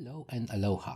Hello and aloha.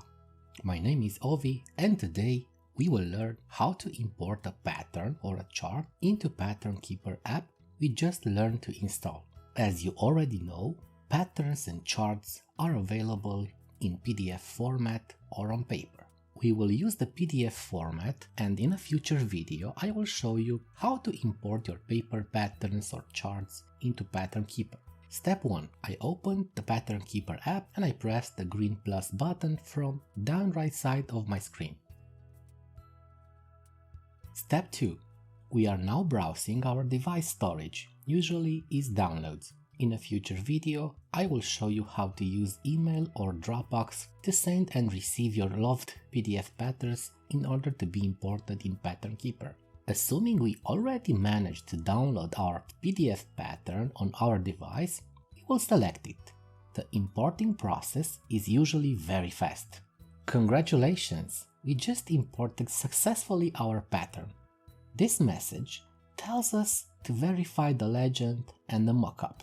My name is Ovi and today we will learn how to import a pattern or a chart into Pattern Keeper app we just learned to install. As you already know, patterns and charts are available in PDF format or on paper. We will use the PDF format, and in a future video I will show you how to import your paper patterns or charts into Pattern Keeper. Step 1. I opened the Pattern Keeper app and I pressed the green plus button from down right side of my screen. Step 2. We are now browsing our device storage, usually is downloads. In a future video, I will show you how to use email or Dropbox to send and receive your loved PDF patterns in order to be imported in Pattern Keeper. Assuming we already managed to download our PDF pattern on our device, we will select it. The importing process is usually very fast. Congratulations! We just imported successfully our pattern. This message tells us to verify the legend and the mockup.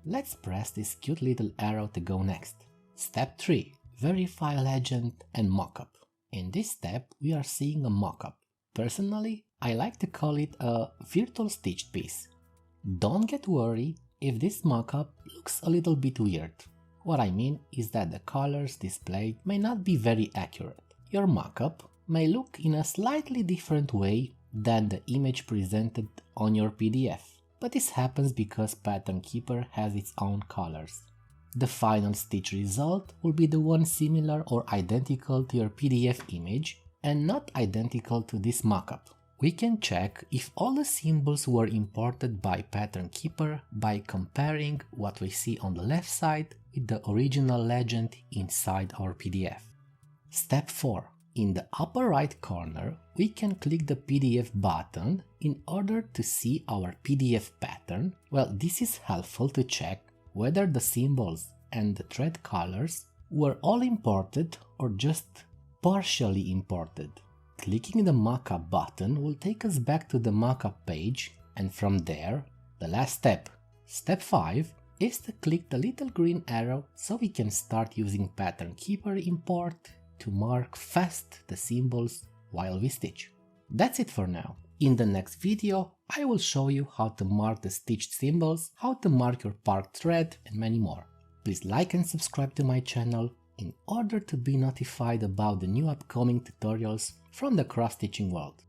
Let's press this cute little arrow to go next. Step 3. Verify legend and mockup. In this step, we are seeing a mockup. Personally, I like to call it a virtual stitched piece. Don't get worried if this mockup looks a little bit weird. What I mean is that the colors displayed may not be very accurate. Your mockup may look in a slightly different way than the image presented on your PDF, but this happens because Pattern Keeper has its own colors. The final stitch result will be the one similar or identical to your PDF image and not identical to this mockup. We can check if all the symbols were imported by Pattern Keeper by comparing what we see on the left side with the original legend inside our PDF. Step 4. In the upper right corner, we can click the PDF button in order to see our PDF pattern. Well, this is helpful to check whether the symbols and the thread colors were all imported or just partially imported. Clicking the mockup button will take us back to the mockup page, and from there, the last step, step 5, is to click the little green arrow so we can start using Pattern Keeper import to mark fast the symbols while we stitch. That's it for now. In the next video, I will show you how to mark the stitched symbols, how to mark your parked thread, and many more. Please like and subscribe to my channel in order to be notified about the new upcoming tutorials from the cross-stitching world.